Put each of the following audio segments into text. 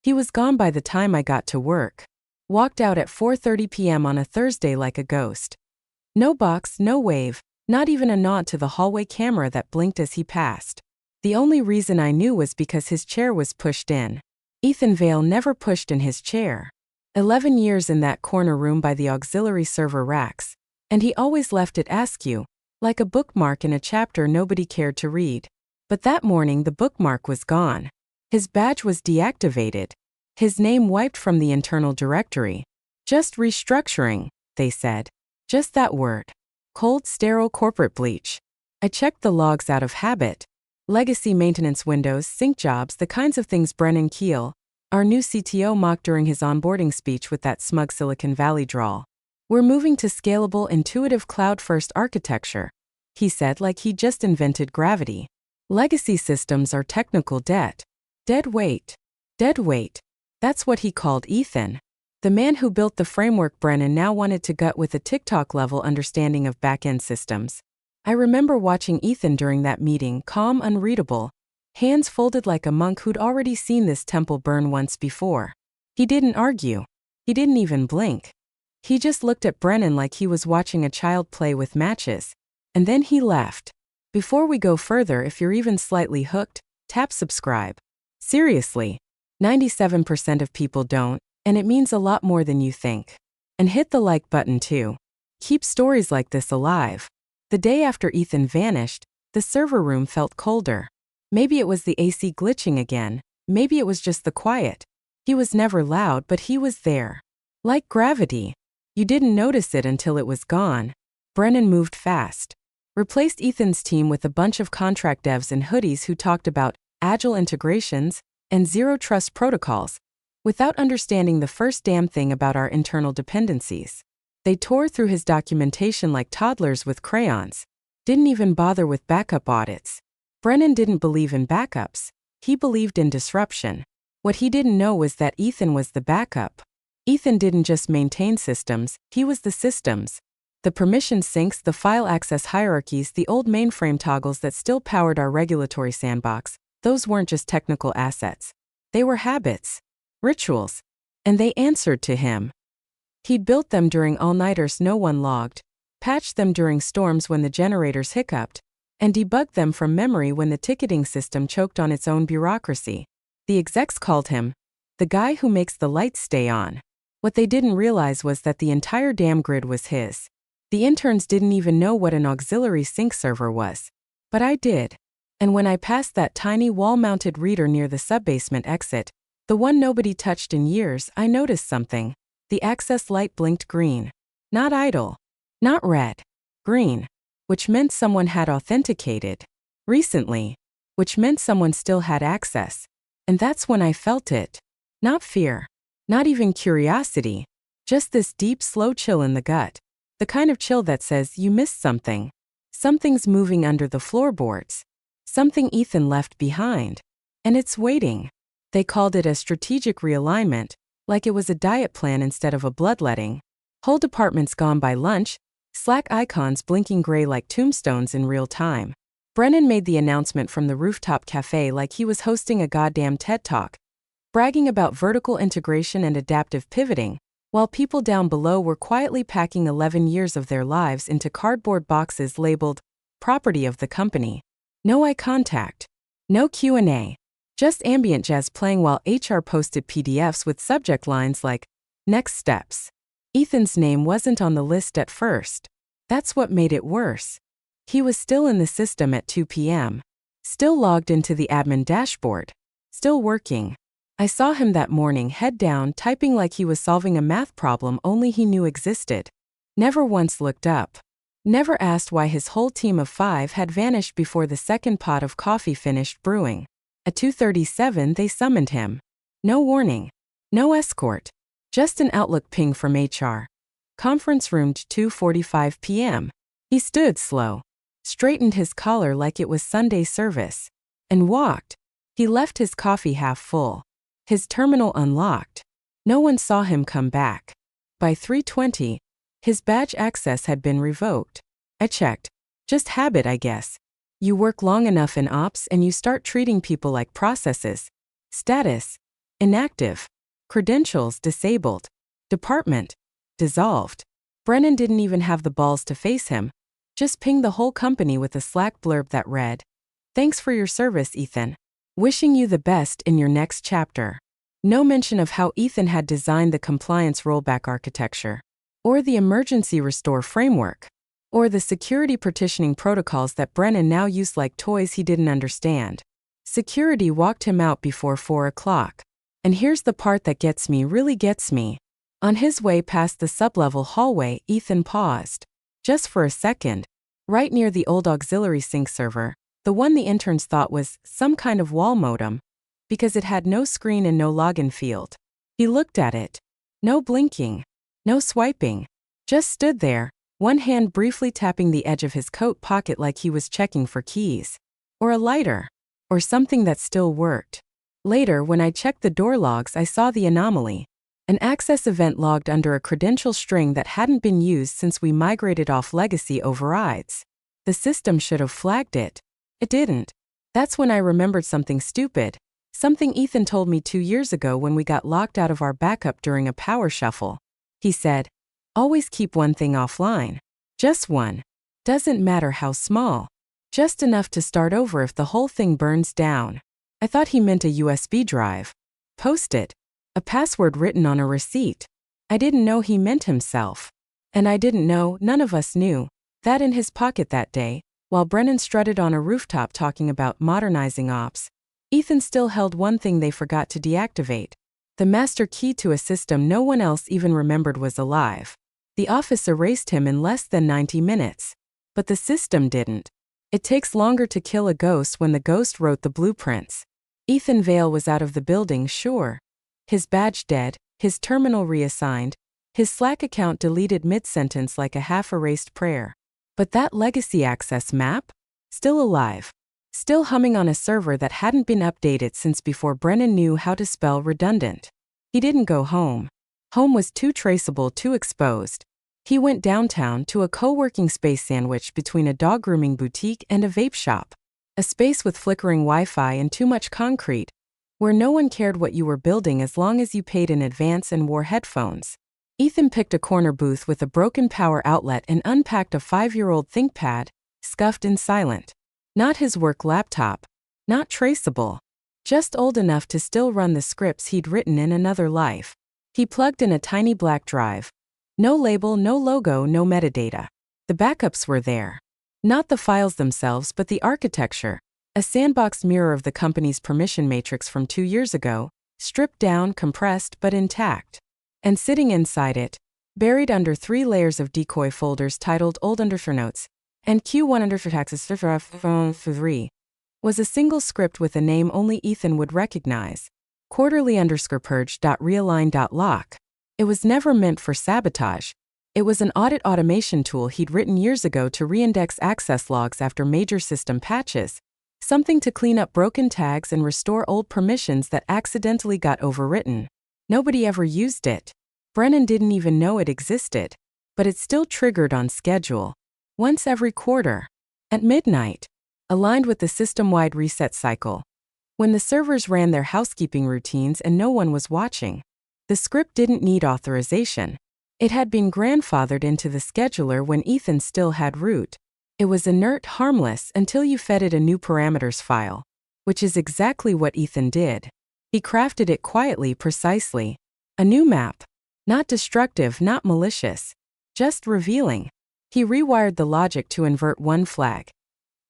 He was gone by the time I got to work. Walked out at 4:30 p.m. on a Thursday like a ghost. No box, no wave, not even a nod to the hallway camera that blinked as he passed. The only reason I knew was because his chair was pushed in. Ethan Vale never pushed in his chair. 11 years in that corner room by the auxiliary server racks, and he always left it askew, like a bookmark in a chapter nobody cared to read. But that morning the bookmark was gone. His badge was deactivated. His name wiped from the internal directory. Just restructuring, they said. Just that word. Cold, sterile corporate bleach. I checked the logs out of habit. Legacy maintenance windows, sync jobs, the kinds of things Brennan Keel, our new CTO, mocked during his onboarding speech with that smug Silicon Valley drawl. We're moving to scalable, intuitive cloud-first architecture, he said like he just invented gravity. Legacy systems are technical debt. Dead weight. Dead weight. That's what he called Ethan. The man who built the framework Brennan now wanted to gut with a TikTok-level understanding of back-end systems. I remember watching Ethan during that meeting, calm, unreadable, hands folded like a monk who'd already seen this temple burn once before. He didn't argue. He didn't even blink. He just looked at Brennan like he was watching a child play with matches. And then he left. Before we go further, if you're even slightly hooked, tap subscribe. Seriously, 97% of people don't, and it means a lot more than you think. And hit the like button too. Keep stories like this alive. The day after Ethan vanished, the server room felt colder. Maybe it was the AC glitching again, maybe it was just the quiet. He was never loud, but he was there. Like gravity. You didn't notice it until it was gone. Brennan moved fast. Replaced Ethan's team with a bunch of contract devs and hoodies who talked about agile integrations and zero trust protocols, without understanding the first damn thing about our internal dependencies. They tore through his documentation like toddlers with crayons. Didn't even bother with backup audits. Brennan didn't believe in backups. He believed in disruption. What he didn't know was that Ethan was the backup. Ethan didn't just maintain systems, he was the systems. The permission sinks, the file access hierarchies, the old mainframe toggles that still powered our regulatory sandbox, those weren't just technical assets. They were habits. Rituals. And they answered to him. He'd built them during all-nighters no one logged, patched them during storms when the generators hiccuped, and debugged them from memory when the ticketing system choked on its own bureaucracy. The execs called him the guy who makes the lights stay on. What they didn't realize was that the entire damn grid was his. The interns didn't even know what an auxiliary sync server was. But I did. And when I passed that tiny wall-mounted reader near the subbasement exit, the one nobody touched in years, I noticed something. The access light blinked green. Not idle. Not red. Green. Which meant someone had authenticated. Recently. Which meant someone still had access. And that's when I felt it. Not fear. Not even curiosity. Just this deep, slow chill in the gut. The kind of chill that says you missed something. Something's moving under the floorboards. Something Ethan left behind. And it's waiting. They called it a strategic realignment, like it was a diet plan instead of a bloodletting. Whole departments gone by lunch, Slack icons blinking gray like tombstones in real time. Brennan made the announcement from the rooftop cafe like he was hosting a goddamn TED Talk, bragging about vertical integration and adaptive pivoting, while people down below were quietly packing 11 years of their lives into cardboard boxes labeled property of the company. No eye contact. No Q&A. Just ambient jazz playing while HR posted PDFs with subject lines like, next steps. Ethan's name wasn't on the list at first. That's what made it worse. He was still in the system at 2 p.m. Still logged into the admin dashboard. Still working. I saw him that morning head down typing like he was solving a math problem only he knew existed. Never once looked up. Never asked why his whole team of 5 had vanished before the second pot of coffee finished brewing. At 2:37 they summoned him. No warning. No escort. Just an Outlook ping from HR. Conference room 2:45 p.m. He stood slow. Straightened his collar like it was Sunday service. And walked. He left his coffee half full. His terminal unlocked. No one saw him come back. By 3:20, his badge access had been revoked. I checked. Just habit, I guess. You work long enough in ops and you start treating people like processes. Status. inactive. Credentials disabled. Department dissolved. Brennan didn't even have the balls to face him. Just pinged the whole company with a Slack blurb that read, "Thanks for your service, Ethan. Wishing you the best in your next chapter." No mention of how Ethan had designed the compliance rollback architecture, or the emergency restore framework, or the security partitioning protocols that Brennan now used like toys he didn't understand. Security walked him out before 4 o'clock. And here's the part that really gets me. On his way past the sublevel hallway, Ethan paused. Just for a second. Right near the old auxiliary sync server, the one the interns thought was some kind of wall modem, because it had no screen and no login field. He looked at it. No blinking. No swiping. Just stood there, one hand briefly tapping the edge of his coat pocket like he was checking for keys. Or a lighter. Or something that still worked. Later, when I checked the door logs, I saw the anomaly. An access event logged under a credential string that hadn't been used since we migrated off legacy overrides. The system should have flagged it. It didn't. That's when I remembered something stupid. Something Ethan told me 2 years ago when we got locked out of our backup during a power shuffle. He said, "Always keep one thing offline. Just one. Doesn't matter how small. Just enough to start over if the whole thing burns down." I thought he meant a USB drive. Post-it. A password written on a receipt. I didn't know he meant himself. And I didn't know, none of us knew, that in his pocket that day, while Brennan strutted on a rooftop talking about modernizing ops, Ethan still held one thing they forgot to deactivate. The master key to a system no one else even remembered was alive. The office erased him in less than 90 minutes. But the system didn't. It takes longer to kill a ghost when the ghost wrote the blueprints. Ethan Vale was out of the building, sure. His badge dead, his terminal reassigned, his Slack account deleted mid-sentence like a half-erased prayer. But that legacy access map? Still alive. Still humming on a server that hadn't been updated since before Brennan knew how to spell redundant. He didn't go home. Home was too traceable, too exposed. He went downtown to a co-working space sandwiched between a dog grooming boutique and a vape shop. A space with flickering Wi-Fi and too much concrete, where no one cared what you were building as long as you paid in advance and wore headphones. Ethan picked a corner booth with a broken power outlet and unpacked a 5-year-old ThinkPad, scuffed and silent. Not his work laptop. Not traceable. Just old enough to still run the scripts he'd written in another life. He plugged in a tiny black drive. No label, no logo, no metadata. The backups were there. Not the files themselves, but the architecture. A sandboxed mirror of the company's permission matrix from 2 years ago, stripped down, compressed, but intact. And sitting inside it, buried under 3 layers of decoy folders titled Old Underscore Notes and Q1 Underscore Taxes 3, was a single script with a name only Ethan would recognize. Quarterly_purge.realign.lock. It was never meant for sabotage. It was an audit automation tool he'd written years ago to reindex access logs after major system patches. Something to clean up broken tags and restore old permissions that accidentally got overwritten. Nobody ever used it. Brennan didn't even know it existed. But it still triggered on schedule. Once every quarter. At midnight. Aligned with the system-wide reset cycle. When the servers ran their housekeeping routines and no one was watching. The script didn't need authorization. It had been grandfathered into the scheduler when Ethan still had root. It was inert, harmless, until you fed it a new parameters file. Which is exactly what Ethan did. He crafted it quietly, precisely. A new map. Not destructive, not malicious. Just revealing. He rewired the logic to invert one flag.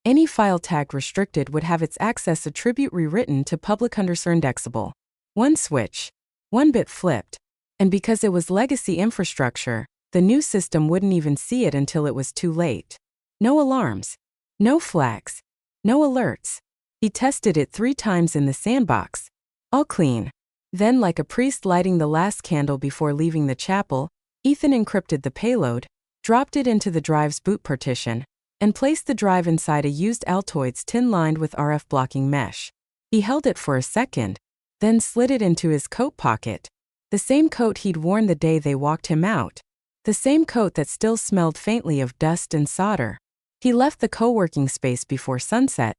Any file tagged restricted would have its access attribute rewritten to public_indexable. One switch. One bit flipped. And because it was legacy infrastructure, the new system wouldn't even see it until it was too late. No alarms. No flags. No alerts. He tested it 3 times in the sandbox. All clean. Then, like a priest lighting the last candle before leaving the chapel, Ethan encrypted the payload, dropped it into the drive's boot partition, and placed the drive inside a used Altoids tin lined with RF blocking mesh. He held it for a second, then slid it into his coat pocket. The same coat he'd worn the day they walked him out. The same coat that still smelled faintly of dust and solder. He left the co-working space before sunset,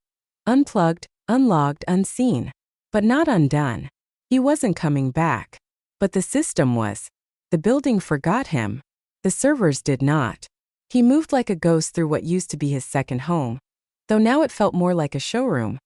unplugged, unlogged, unseen. But not undone. He wasn't coming back. But the system was. The building forgot him. The servers did not. He moved like a ghost through what used to be his second home, though now it felt more like a showroom.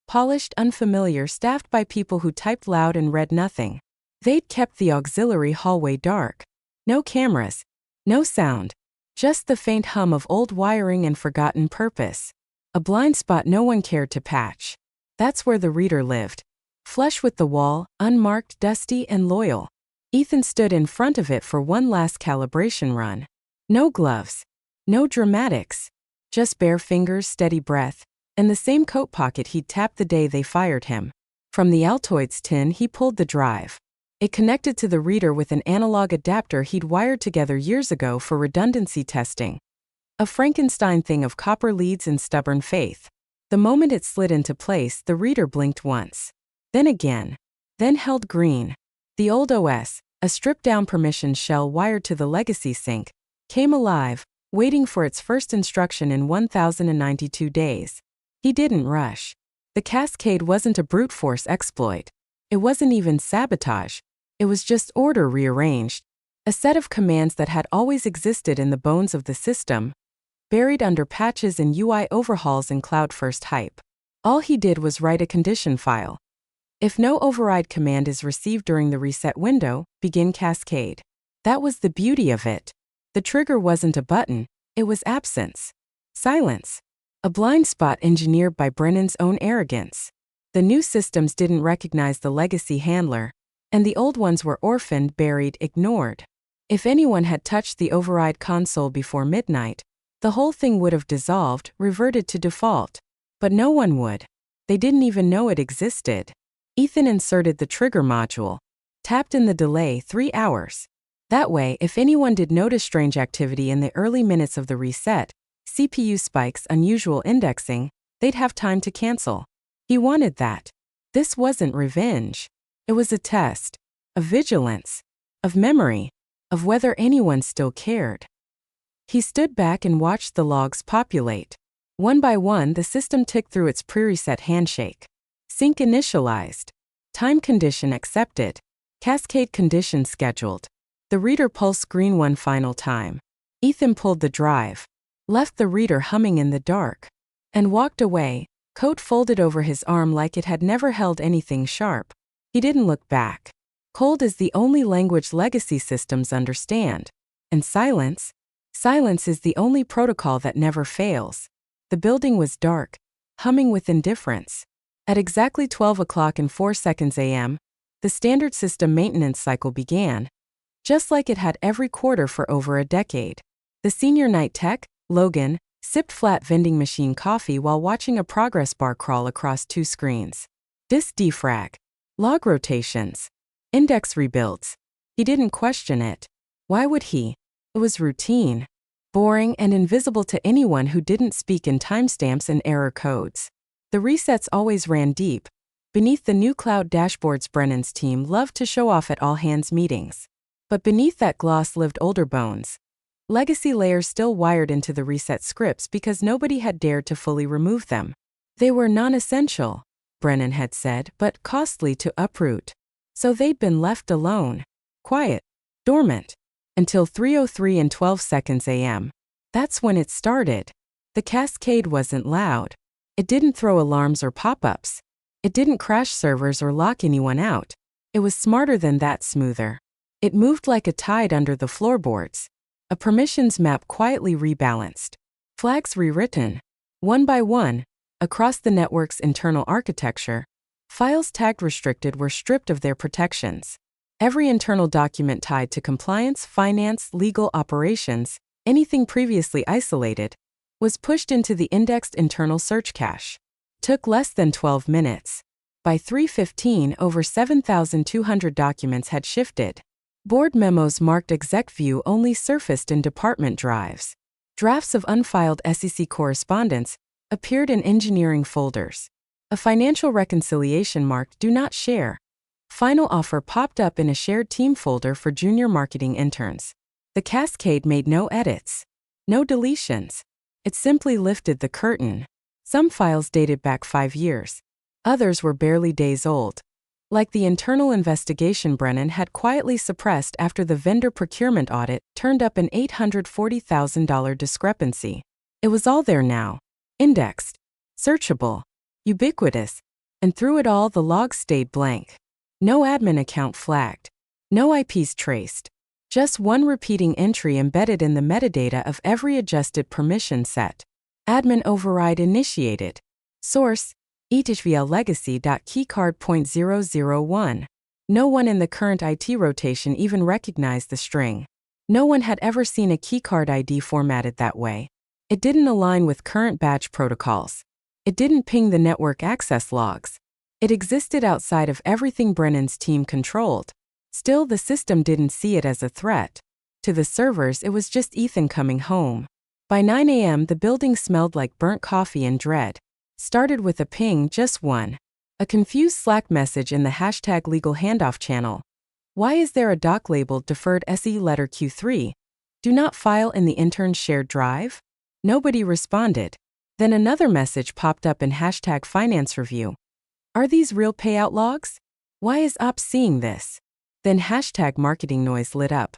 Polished, unfamiliar, staffed by people who typed loud and read nothing. They'd kept the auxiliary hallway dark. No cameras. No sound. Just the faint hum of old wiring and forgotten purpose. A blind spot no one cared to patch. That's where the reader lived. Flush with the wall, unmarked, dusty, and loyal. Ethan stood in front of it for one last calibration run. No gloves. No dramatics. Just bare fingers, steady breath, and the same coat pocket he'd tapped the day they fired him. From the Altoids tin he pulled the drive. It connected to the reader with an analog adapter he'd wired together years ago for redundancy testing. A Frankenstein thing of copper leads and stubborn faith. The moment it slid into place, the reader blinked once. Then again. Then held green. The old OS, a stripped-down permissions shell wired to the legacy sync, came alive, waiting for its first instruction in 1092 days. He didn't rush. The cascade wasn't a brute force exploit. It wasn't even sabotage. It was just order rearranged. A set of commands that had always existed in the bones of the system, buried under patches and UI overhauls and cloud-first hype. All he did was write a condition file. If no override command is received during the reset window, begin cascade. That was the beauty of it. The trigger wasn't a button, it was absence. Silence. A blind spot engineered by Brennan's own arrogance. The new systems didn't recognize the legacy handler, and the old ones were orphaned, buried, ignored. If anyone had touched the override console before midnight, the whole thing would have dissolved, reverted to default. But no one would. They didn't even know it existed. Ethan inserted the trigger module. Tapped in the delay 3 hours. That way, if anyone did notice strange activity in the early minutes of the reset, CPU spikes, unusual indexing, they'd have time to cancel. He wanted that. This wasn't revenge. It was a test. Of vigilance. Of memory. Of whether anyone still cared. He stood back and watched the logs populate. One by one, the system ticked through its pre-reset handshake. Sync initialized. Time condition accepted. Cascade condition scheduled. The reader pulsed green one final time. Ethan pulled the drive. Left the reader humming in the dark. And walked away, coat folded over his arm like it had never held anything sharp. He didn't look back. Cold is the only language legacy systems understand. And silence? Silence is the only protocol that never fails. The building was dark, humming with indifference. At exactly 12 o'clock and 4 seconds a.m., the standard system maintenance cycle began, just like it had every quarter for over a decade. The senior night tech, Logan, sipped flat vending machine coffee while watching a progress bar crawl across 2 screens. Disk defrag. Log rotations. Index rebuilds. He didn't question it. Why would he? It was routine. Boring and invisible to anyone who didn't speak in timestamps and error codes. The resets always ran deep. Beneath the new cloud dashboards Brennan's team loved to show off at all-hands meetings. But beneath that gloss lived older bones. Legacy layers still wired into the reset scripts because nobody had dared to fully remove them. They were non-essential, Brennan had said, but costly to uproot. So they'd been left alone. Quiet. Dormant. Until 3:03 and 12 seconds a.m. That's when it started. The cascade wasn't loud. It didn't throw alarms or pop-ups. It didn't crash servers or lock anyone out. It was smarter than that, smoother. It moved like a tide under the floorboards. A permissions map quietly rebalanced. Flags rewritten. One by one, across the network's internal architecture, files tagged restricted were stripped of their protections. Every internal document tied to compliance, finance, legal operations, anything previously isolated, was pushed into the indexed internal search cache. Took less than 12 minutes. By 3:15, over 7,200 documents had shifted. Board memos marked exec view only surfaced in department drives. Drafts of unfiled SEC correspondence appeared in engineering folders. A financial reconciliation marked do not share. Final offer popped up in a shared team folder for junior marketing interns. The cascade made no edits. No deletions. It simply lifted the curtain. Some files dated back 5 years. Others were barely days old. Like the internal investigation Brennan had quietly suppressed after the vendor procurement audit turned up an $840,000 discrepancy. It was all there now. Indexed, searchable, ubiquitous, and through it all the logs stayed blank. No admin account flagged. No IPs traced. Just one repeating entry embedded in the metadata of every adjusted permission set. Admin override initiated. Source: ethvlegacy.keycard.001. No one in the current IT rotation even recognized the string. No one had ever seen a keycard ID formatted that way. It didn't align with current batch protocols. It didn't ping the network access logs. It existed outside of everything Brennan's team controlled. Still, the system didn't see it as a threat. To the servers, it was just Ethan coming home. By 9 a.m., the building smelled like burnt coffee and dread. Started with a ping, just one. A confused Slack message in the #legal handoff channel. Why is there a doc labeled deferred SE letter Q3? Do not file in the intern's shared drive? Nobody responded. Then another message popped up in #finance review. Are these real payout logs? Why is ops seeing this? Then #marketing noise lit up.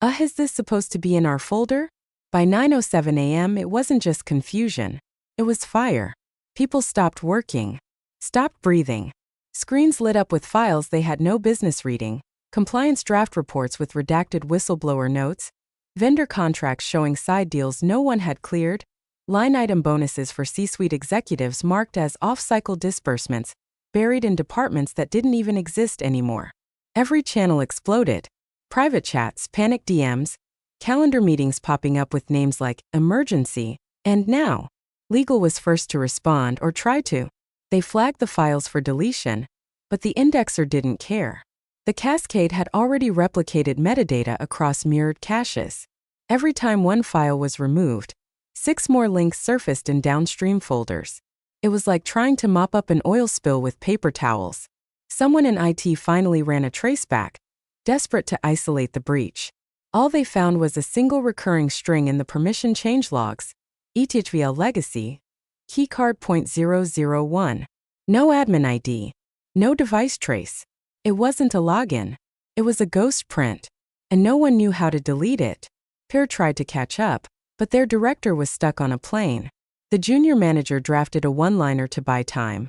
Is this supposed to be in our folder? By 9:07 a.m. it wasn't just confusion. It was fire. People stopped working. Stopped breathing. Screens lit up with files they had no business reading. Compliance draft reports with redacted whistleblower notes. Vendor contracts showing side deals no one had cleared. Line item bonuses for C-suite executives marked as off-cycle disbursements, buried in departments that didn't even exist anymore. Every channel exploded. Private chats, panic DMs, calendar meetings popping up with names like emergency, and now. Legal was first to respond or try to. They flagged the files for deletion, but the indexer didn't care. The cascade had already replicated metadata across mirrored caches. Every time one file was removed, 6 more links surfaced in downstream folders. It was like trying to mop up an oil spill with paper towels. Someone in IT finally ran a traceback, desperate to isolate the breach. All they found was a single recurring string in the permission change logs. ethvl legacy, keycard.001. No admin ID. No device trace. It wasn't a login. It was a ghost print. And no one knew how to delete it. Peer tried to catch up, but their director was stuck on a plane. The junior manager drafted a one-liner to buy time.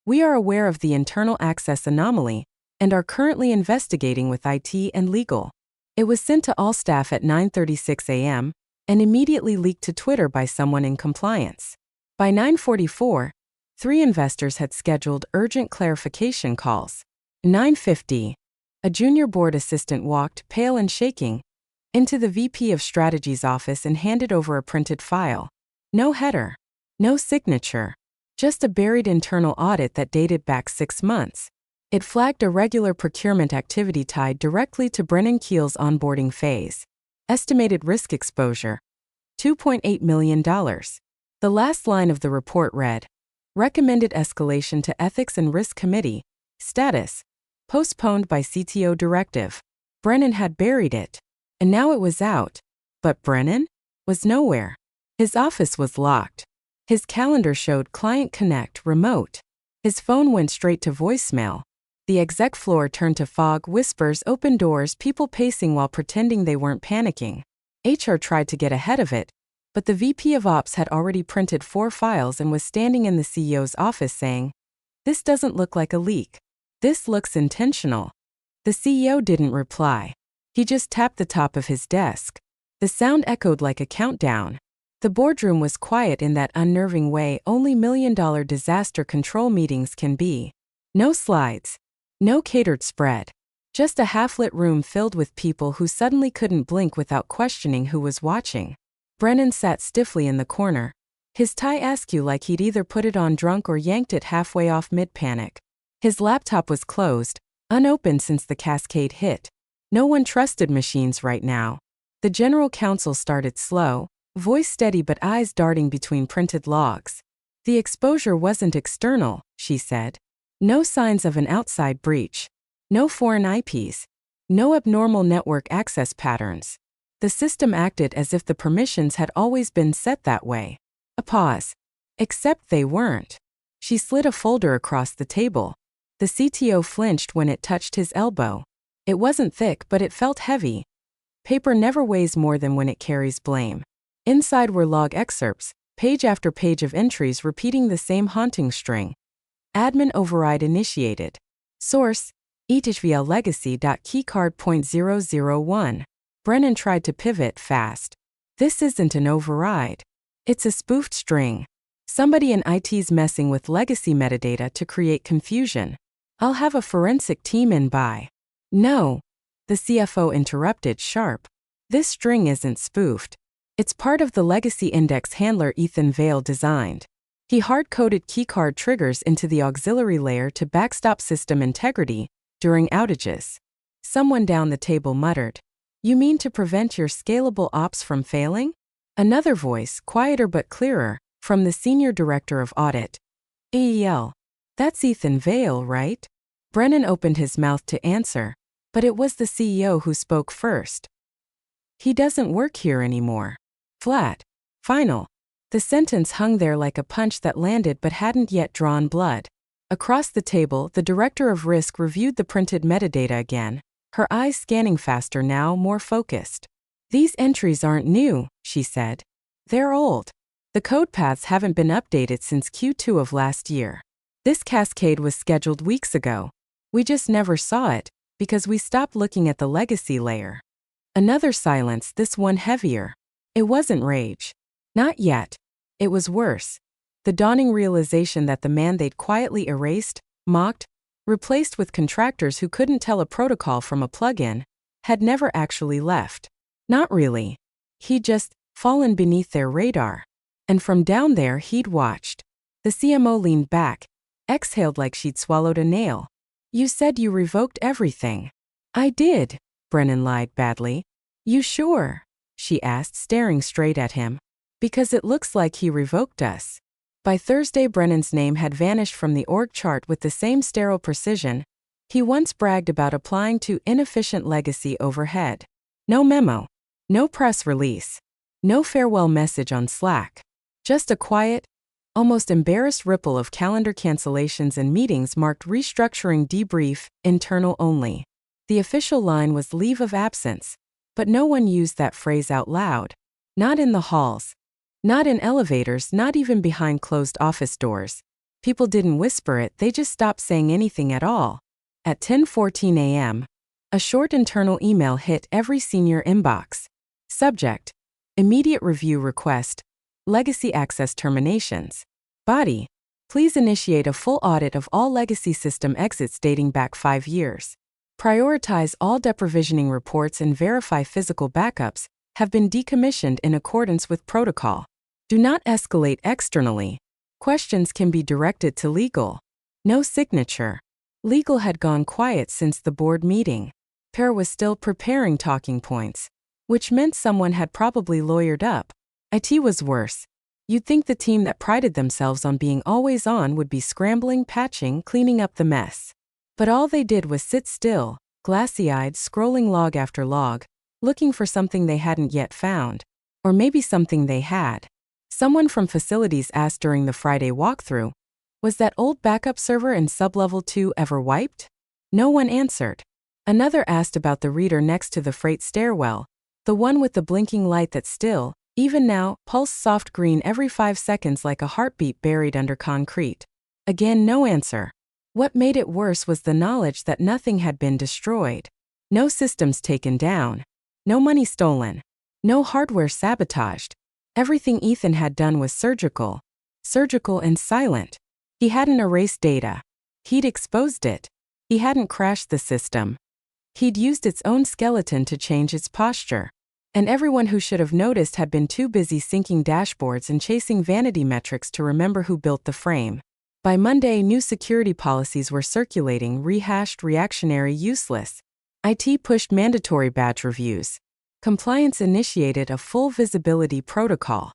We are aware of the internal access anomaly and are currently investigating with IT and legal. It was sent to all staff at 9:36 a.m. and immediately leaked to Twitter by someone in compliance. By 9:44, 3 investors had scheduled urgent clarification calls. 9:50, a junior board assistant walked, pale and shaking, into the VP of Strategy's office and handed over a printed file. No header. No signature. Just a buried internal audit that dated back 6 months. It flagged a regular procurement activity tied directly to Brennan Keel's onboarding phase. Estimated risk exposure: $2.8 million. The last line of the report read, recommended escalation to Ethics and Risk Committee. Status: postponed by CTO directive. Brennan had buried it. And now it was out. But Brennan was nowhere. His office was locked. His calendar showed Client Connect remote. His phone went straight to voicemail. The exec floor turned to fog, whispers, open doors, people pacing while pretending they weren't panicking. HR tried to get ahead of it, but the VP of Ops had already printed 4 files and was standing in the CEO's office saying, "This doesn't look like a leak. This looks intentional." The CEO didn't reply. He just tapped the top of his desk. The sound echoed like a countdown. The boardroom was quiet in that unnerving way only million-dollar disaster control meetings can be. No slides. No catered spread. Just a half-lit room filled with people who suddenly couldn't blink without questioning who was watching. Brennan sat stiffly in the corner, his tie askew like he'd either put it on drunk or yanked it halfway off mid-panic. His laptop was closed, unopened since the cascade hit. No one trusted machines right now. The general counsel started slow, voice steady but eyes darting between printed logs. The exposure wasn't external, she said. No signs of an outside breach. No foreign IPs. No abnormal network access patterns. The system acted as if the permissions had always been set that way. A pause. Except they weren't. She slid a folder across the table. The CTO flinched when it touched his elbow. It wasn't thick, but it felt heavy. Paper never weighs more than when it carries blame. Inside were log excerpts, page after page of entries repeating the same haunting string. Admin override initiated. Source: ethvlegacy.keycard.001. Brennan tried to pivot fast. This isn't an override. It's a spoofed string. Somebody in IT's messing with legacy metadata to create confusion. I'll have a forensic team in by. No. The CFO interrupted sharp. This string isn't spoofed. It's part of the legacy index handler Ethan Vale designed. He hard-coded keycard triggers into the auxiliary layer to backstop system integrity during outages. Someone down the table muttered, "You mean to prevent your scalable ops from failing?" Another voice, quieter but clearer, from the Senior Director of Audit. AEL. That's Ethan Vale, right? Brennan opened his mouth to answer, but it was the CEO who spoke first. He doesn't work here anymore. Flat. Final. The sentence hung there like a punch that landed but hadn't yet drawn blood. Across the table, the Director of Risk reviewed the printed metadata again, her eyes scanning faster now, more focused. "These entries aren't new," she said. "They're old. The code paths haven't been updated since Q2 of last year. This cascade was scheduled weeks ago. We just never saw it, because we stopped looking at the legacy layer." Another silence, this one heavier. It wasn't rage. Not yet. It was worse. The dawning realization that the man they'd quietly erased, mocked, replaced with contractors who couldn't tell a protocol from a plugin, had never actually left. Not really. He'd just fallen beneath their radar. And from down there he'd watched. The CMO leaned back, exhaled like she'd swallowed a nail. "You said you revoked everything." "I did," Brennan lied badly. "You sure?" she asked, staring straight at him. "Because it looks like he revoked us." By Thursday, Brennan's name had vanished from the org chart with the same sterile precision he once bragged about applying to inefficient legacy overhead. No memo. No press release. No farewell message on Slack. Just a quiet, almost embarrassed ripple of calendar cancellations and meetings marked restructuring debrief, internal only. The official line was leave of absence, but no one used that phrase out loud. Not in the halls. Not in elevators, not even behind closed office doors. People didn't whisper it, they just stopped saying anything at all. At 10:14 a.m., a short internal email hit every senior inbox. Subject: Immediate review request. Legacy access terminations. Body: Please initiate a full audit of all legacy system exits dating back 5 years. Prioritize all deprovisioning reports and verify physical backups have been decommissioned in accordance with protocol. Do not escalate externally. Questions can be directed to legal. No signature. Legal had gone quiet since the board meeting. Per was still preparing talking points, which meant someone had probably lawyered up. IT was worse. You'd think the team that prided themselves on being always on would be scrambling, patching, cleaning up the mess. But all they did was sit still, glassy-eyed, scrolling log after log, looking for something they hadn't yet found. Or maybe something they had. Someone from facilities asked during the Friday walkthrough, "Was that old backup server in sublevel 2 ever wiped?" No one answered. Another asked about the reader next to the freight stairwell, the one with the blinking light that still, even now, pulsed soft green every 5 seconds like a heartbeat buried under concrete. Again, no answer. What made it worse was the knowledge that nothing had been destroyed. No systems taken down. No money stolen. No hardware sabotaged. Everything Ethan had done was surgical. Surgical and silent. He hadn't erased data. He'd exposed it. He hadn't crashed the system. He'd used its own skeleton to change its posture. And everyone who should have noticed had been too busy syncing dashboards and chasing vanity metrics to remember who built the frame. By Monday, new security policies were circulating, rehashed, reactionary, useless. IT pushed mandatory badge reviews. Compliance initiated a full visibility protocol.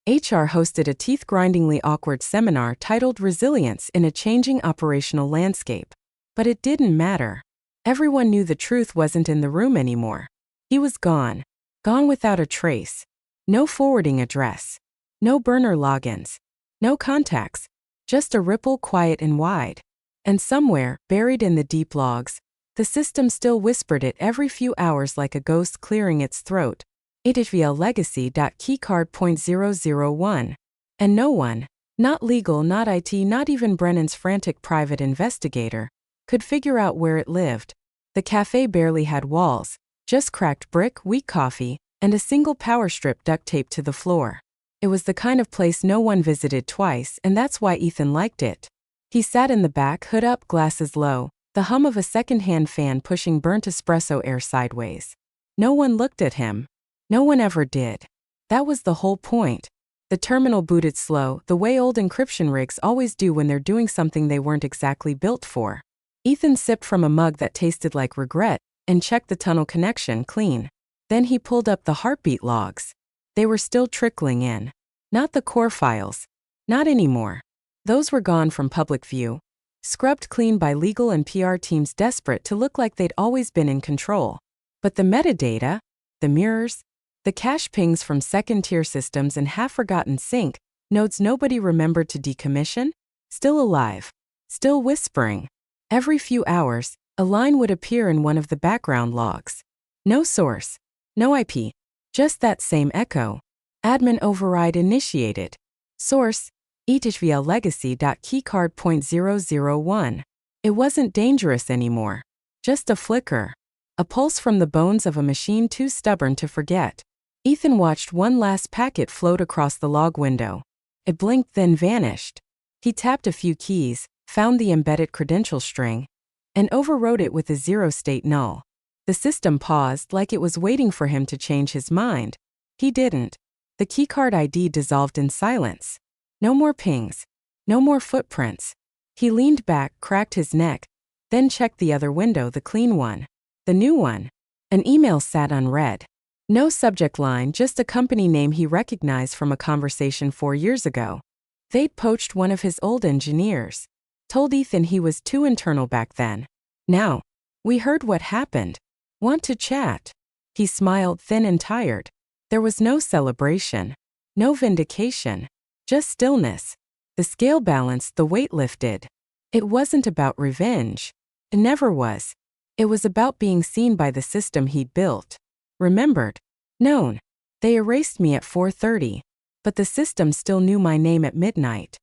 HR hosted a teeth-grindingly awkward seminar titled Resilience in a Changing Operational Landscape. But it didn't matter. Everyone knew the truth wasn't in the room anymore. He was gone. Gone without a trace. No forwarding address. No burner logins. No contacts. Just a ripple, quiet and wide. And somewhere, buried in the deep logs, the system still whispered it every few hours like a ghost clearing its throat. HVL legacy.keycard.001. And no one, not legal, not IT, not even Brennan's frantic private investigator, could figure out where it lived. The cafe barely had walls, just cracked brick, weak coffee, and a single power strip duct taped to the floor. It was the kind of place no one visited twice, and that's why Ethan liked it. He sat in the back, hood up, glasses low, the hum of a second-hand fan pushing burnt espresso air sideways. No one looked at him. No one ever did. That was the whole point. The terminal booted slow, the way old encryption rigs always do when they're doing something they weren't exactly built for. Ethan sipped from a mug that tasted like regret and checked the tunnel connection clean. Then he pulled up the heartbeat logs. They were still trickling in. Not the core files. Not anymore. Those were gone from public view. Scrubbed clean by legal and PR teams desperate to look like they'd always been in control. But the metadata, the mirrors, the cache pings from second-tier systems and half-forgotten sync nodes nobody remembered to decommission, still alive, still whispering. Every few hours, a line would appear in one of the background logs. No source, no IP, just that same echo. Admin override initiated. Source, HVL legacy.keycard.001. It wasn't dangerous anymore. Just a flicker. A pulse from the bones of a machine too stubborn to forget. Ethan watched one last packet float across the log window. It blinked then vanished. He tapped a few keys, found the embedded credential string, and overwrote it with a zero-state null. The system paused like it was waiting for him to change his mind. He didn't. The keycard ID dissolved in silence. No more pings. No more footprints. He leaned back, cracked his neck, then checked the other window, the clean one. The new one. An email sat unread. No subject line, just a company name he recognized from a conversation 4 years ago. They'd poached one of his old engineers. Told Ethan he was too internal back then. Now, we heard what happened. Want to chat? He smiled, thin and tired. There was no celebration. No vindication. Just stillness. The scale balanced, the weight lifted. It wasn't about revenge. It never was. It was about being seen by the system he'd built. Remembered. Known. They erased me at 4:30. But the system still knew my name at midnight.